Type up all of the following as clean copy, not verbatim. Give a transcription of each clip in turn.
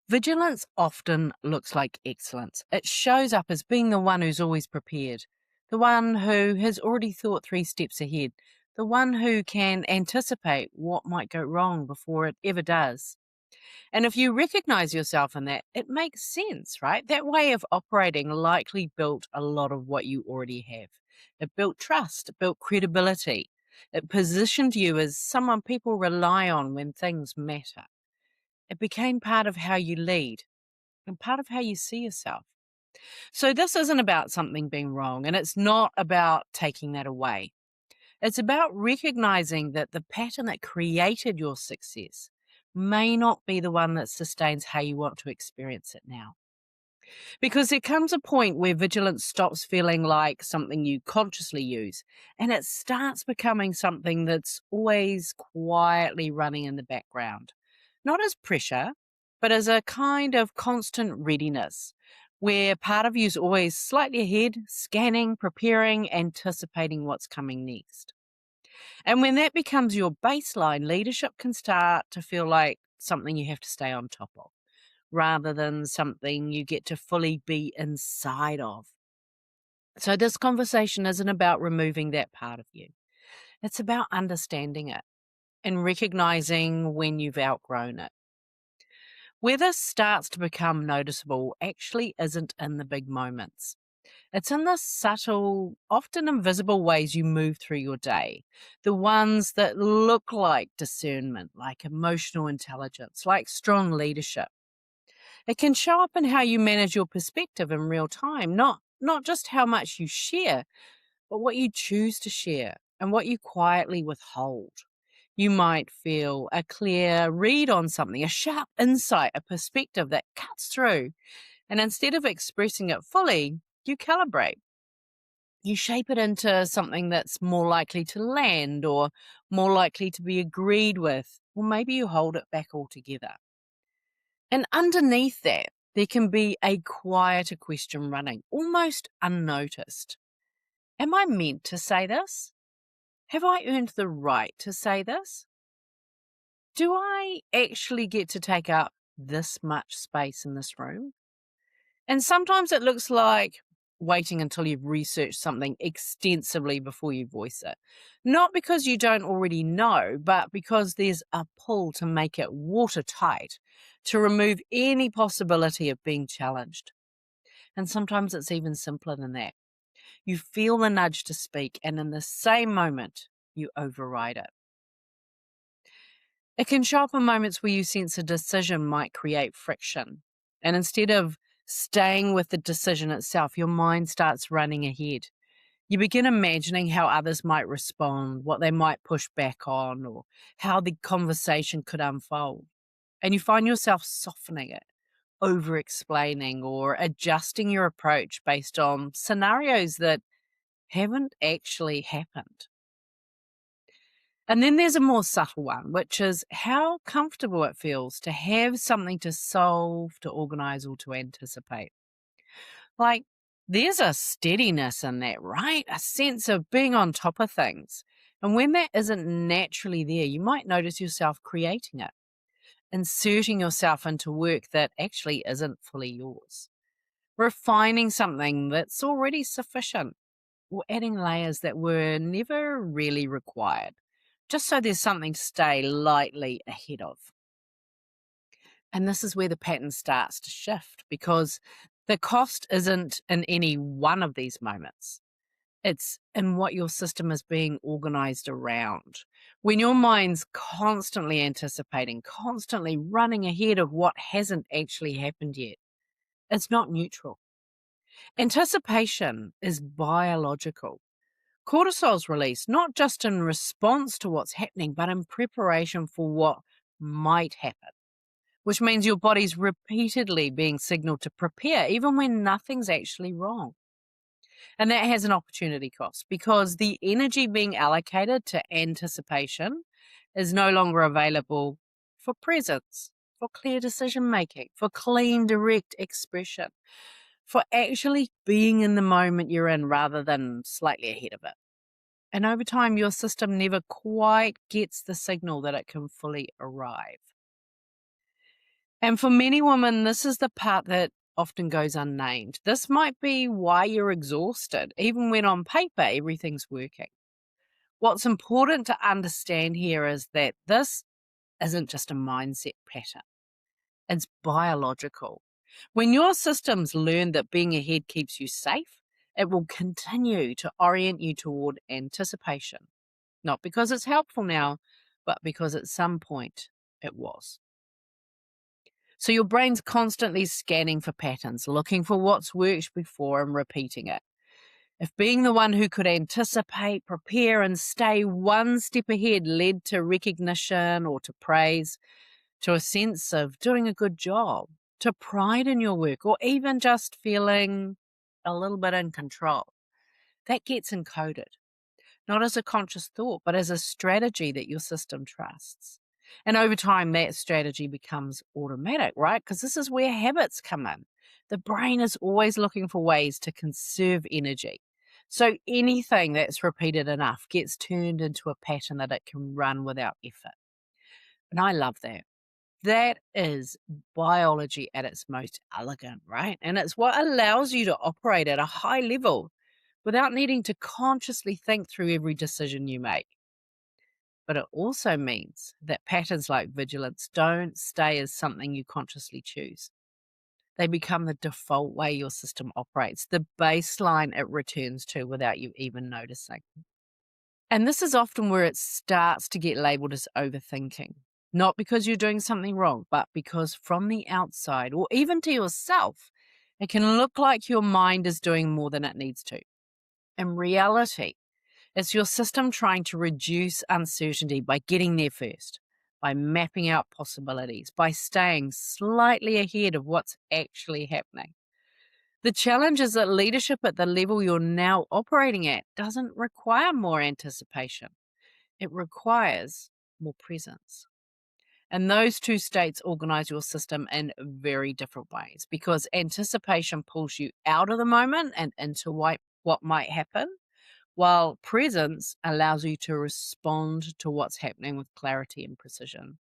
Vigilance often looks like excellence. It shows up as being the one who's always prepared, the one who has already thought 3 steps ahead, the one who can anticipate what might go wrong before it ever does. And if you recognize yourself in that, it makes sense, right? That way of operating likely built a lot of what you already have. It built trust, it built credibility. It positioned you as someone people rely on when things matter. It became part of how you lead and part of how you see yourself. So, this isn't about something being wrong, and it's not about taking that away. It's about recognizing that the pattern that created your success may not be the one that sustains how you want to experience it now. Because there comes a point where vigilance stops feeling like something you consciously use and it starts becoming something that's always quietly running in the background. Not as pressure, but as a kind of constant readiness where part of you is always slightly ahead, scanning, preparing, anticipating what's coming next. And when that becomes your baseline, leadership can start to feel like something you have to stay on top of rather than something you get to fully be inside of. So, this conversation isn't about removing that part of you, it's about understanding it and recognizing when you've outgrown it. Where this starts to become noticeable actually isn't in the big moments. It's in the subtle, often invisible ways you move through your day. The ones that look like discernment, like emotional intelligence, like strong leadership. It can show up in how you manage your perspective in real time, not just how much you share, but what you choose to share and what you quietly withhold. You might feel a clear read on something, a sharp insight, a perspective that cuts through. And instead of expressing it fully, you calibrate. You shape it into something that's more likely to land or more likely to be agreed with, or maybe you hold it back altogether. And underneath that, there can be a quieter question running, almost unnoticed. Am I meant to say this? Have I earned the right to say this? Do I actually get to take up this much space in this room? And sometimes it looks like waiting until you've researched something extensively before you voice it. Not because you don't already know, but because there's a pull to make it watertight, to remove any possibility of being challenged. And sometimes it's even simpler than that. You feel the nudge to speak, and in the same moment, you override it. It can show up in moments where you sense a decision might create friction. And instead of staying with the decision itself, your mind starts running ahead. You begin imagining how others might respond, what they might push back on, or how the conversation could unfold. And you find yourself softening it, over explaining, or adjusting your approach based on scenarios that haven't actually happened. And then there's a more subtle one, which is how comfortable it feels to have something to solve, to organize, or to anticipate. Like, there's a steadiness in that, right? A sense of being on top of things. And when that isn't naturally there, you might notice yourself creating it, inserting yourself into work that actually isn't fully yours, refining something that's already sufficient, or adding layers that were never really required, just so there's something to stay lightly ahead of. And this is where the pattern starts to shift because the cost isn't in any one of these moments. It's in what your system is being organized around. When your mind's constantly anticipating, constantly running ahead of what hasn't actually happened yet, it's not neutral. Anticipation is biological. Cortisol's released not just in response to what's happening, but in preparation for what might happen, which means your body's repeatedly being signaled to prepare, even when nothing's actually wrong. And that has an opportunity cost because the energy being allocated to anticipation is no longer available for presence, for clear decision making, for clean, direct expression, for actually being in the moment you're in rather than slightly ahead of it. And over time, your system never quite gets the signal that it can fully arrive. And for many women, this is the part that often goes unnamed. This might be why you're exhausted, even when on paper everything's working. What's important to understand here is that this isn't just a mindset pattern, it's biological. When your systems learn that being ahead keeps you safe, it will continue to orient you toward anticipation. Not because it's helpful now, but because at some point it was. So your brain's constantly scanning for patterns, looking for what's worked before and repeating it. If being the one who could anticipate, prepare, and stay one step ahead led to recognition or to praise, to a sense of doing a good job, to pride in your work, or even just feeling a little bit in control, that gets encoded, not as a conscious thought, but as a strategy that your system trusts. And over time, that strategy becomes automatic, right? Because this is where habits come in. The brain is always looking for ways to conserve energy. So anything that's repeated enough gets turned into a pattern that it can run without effort. And I love that. That is biology at its most elegant, right? And it's what allows you to operate at a high level without needing to consciously think through every decision you make. But it also means that patterns like vigilance don't stay as something you consciously choose. They become the default way your system operates, the baseline it returns to without you even noticing. And this is often where it starts to get labeled as overthinking. Not because you're doing something wrong, but because from the outside, or even to yourself, it can look like your mind is doing more than it needs to. In reality, it's your system trying to reduce uncertainty by getting there first, by mapping out possibilities, by staying slightly ahead of what's actually happening. The challenge is that leadership at the level you're now operating at doesn't require more anticipation. It requires more presence. And those two states organize your system in very different ways because anticipation pulls you out of the moment and into what might happen, while presence allows you to respond to what's happening with clarity and precision.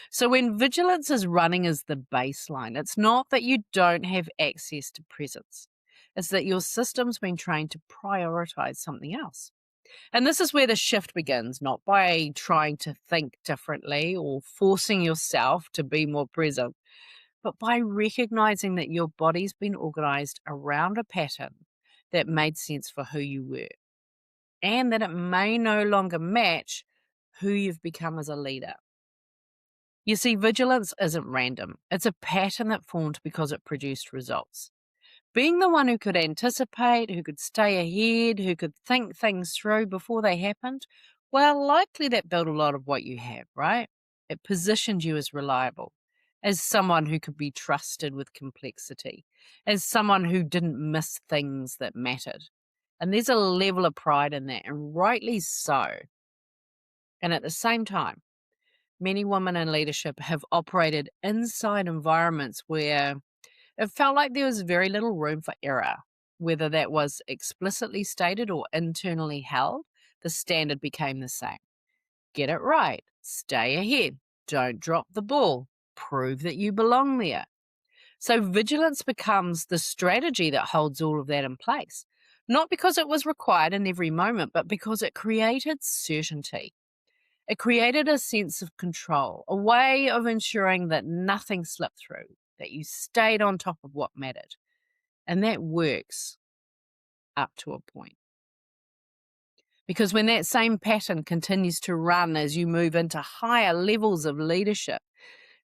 So when vigilance is running as the baseline, it's not that you don't have access to presence. It's that your system's been trained to prioritize something else. And this is where the shift begins, not by trying to think differently or forcing yourself to be more present, but by recognizing that your body's been organized around a pattern that made sense for who you were and that it may no longer match who you've become as a leader. You see, vigilance isn't random. It's a pattern that formed because it produced results. Being the one who could anticipate, who could stay ahead, who could think things through before they happened, well, likely that built a lot of what you have, right? It positioned you as reliable, as someone who could be trusted with complexity, as someone who didn't miss things that mattered. And there's a level of pride in that, and rightly so. And at the same time, many women in leadership have operated inside environments where it felt like there was very little room for error. Whether that was explicitly stated or internally held, the standard became the same. Get it right, stay ahead, don't drop the ball, prove that you belong there. So vigilance becomes the strategy that holds all of that in place, not because it was required in every moment, but because it created certainty. It created a sense of control, a way of ensuring that nothing slipped through, that you stayed on top of what mattered. And that works up to a point. Because when that same pattern continues to run as you move into higher levels of leadership,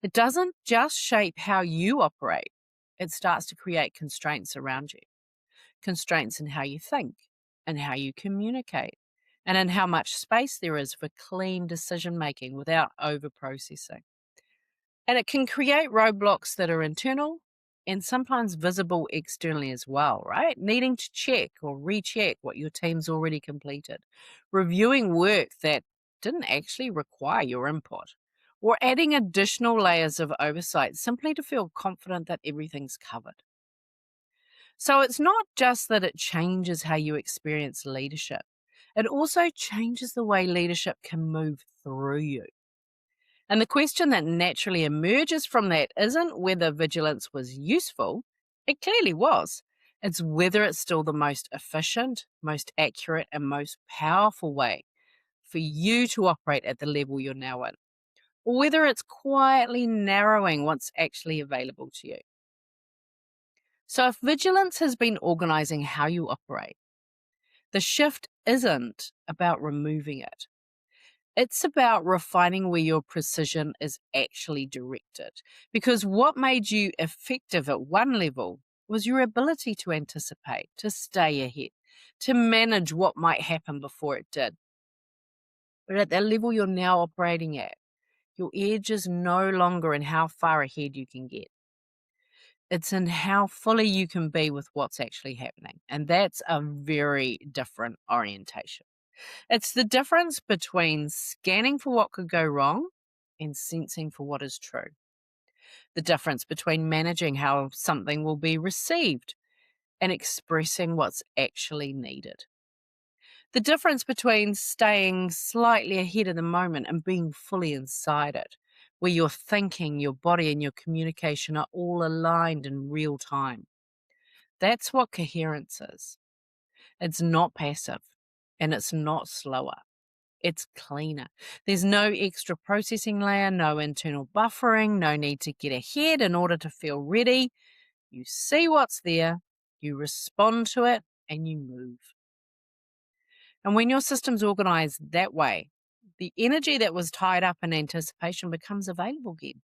it doesn't just shape how you operate, it starts to create constraints around you. Constraints in how you think and how you communicate, and in how much space there is for clean decision making without over processing. And it can create roadblocks that are internal and sometimes visible externally as well, right? Needing to check or recheck what your team's already completed, reviewing work that didn't actually require your input, or adding additional layers of oversight simply to feel confident that everything's covered. So it's not just that it changes how you experience leadership, it also changes the way leadership can move through you. And the question that naturally emerges from that isn't whether vigilance was useful. It clearly was. It's whether it's still the most efficient, most accurate, and most powerful way for you to operate at the level you're now in, or whether it's quietly narrowing what's actually available to you. So, if vigilance has been organizing how you operate, the shift isn't about removing it. It's about refining where your precision is actually directed. Because what made you effective at one level was your ability to anticipate, to stay ahead, to manage what might happen before it did. But at the level you're now operating at, your edge is no longer in how far ahead you can get. It's in how fully you can be with what's actually happening. And that's a very different orientation. It's the difference between scanning for what could go wrong and sensing for what is true. The difference between managing how something will be received and expressing what's actually needed. The difference between staying slightly ahead of the moment and being fully inside it, where your thinking, your body, and your communication are all aligned in real time. That's what coherence is. It's not passive and it's not slower. It's cleaner. There's no extra processing layer, no internal buffering, no need to get ahead in order to feel ready. You see what's there, you respond to it, and you move. And when your system's organized that way, the energy that was tied up in anticipation becomes available again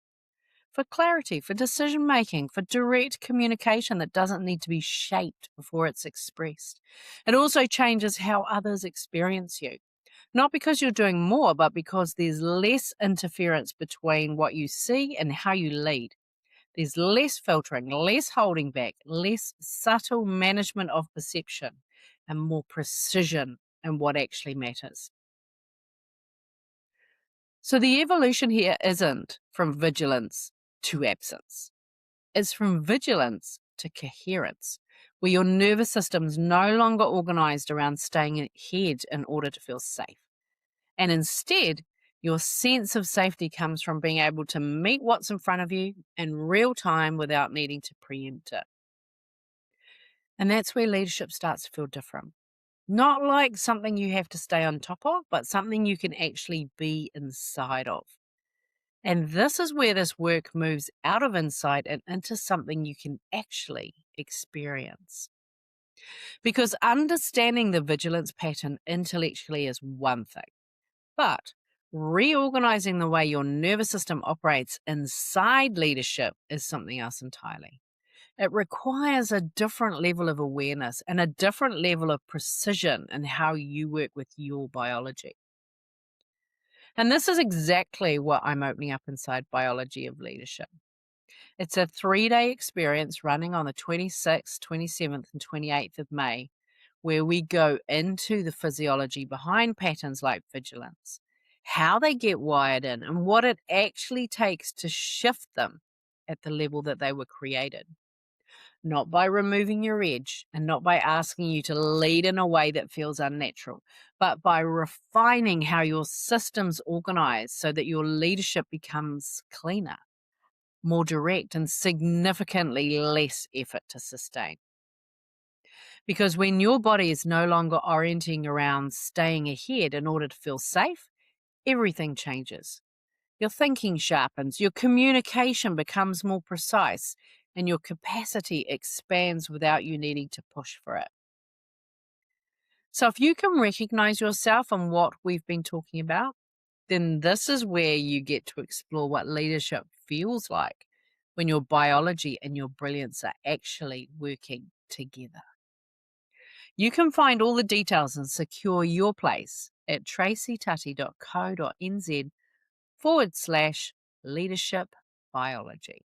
for clarity, for decision making, for direct communication that doesn't need to be shaped before it's expressed. It also changes how others experience you. Not because you're doing more, but because there's less interference between what you see and how you lead. There's less filtering, less holding back, less subtle management of perception, and more precision in what actually matters. So the evolution here isn't from vigilance to absence. It's from vigilance to coherence, where your nervous system's no longer organized around staying ahead in order to feel safe. And instead, your sense of safety comes from being able to meet what's in front of you in real time without needing to preempt it. And that's where leadership starts to feel different. Not like something you have to stay on top of, but something you can actually be inside of. And this is where this work moves out of insight and into something you can actually experience. Because understanding the vigilance pattern intellectually is one thing. But reorganizing the way your nervous system operates inside leadership is something else entirely. It requires a different level of awareness and a different level of precision in how you work with your biology. And this is exactly what I'm opening up inside Biology of Leadership. It's a 3-day experience running on the 26th, 27th, and 28th of May, where we go into the physiology behind patterns like vigilance, how they get wired in, and what it actually takes to shift them at the level that they were created. Not by removing your edge and not by asking you to lead in a way that feels unnatural, but by refining how your system's organized so that your leadership becomes cleaner, more direct, and significantly less effort to sustain. Because when your body is no longer orienting around staying ahead in order to feel safe, everything changes. Your thinking sharpens, your communication becomes more precise, and your capacity expands without you needing to push for it. So, if you can recognize yourself in what we've been talking about, then this is where you get to explore what leadership feels like when your biology and your brilliance are actually working together. You can find all the details and secure your place at tracytutty.co.nz /leadership biology.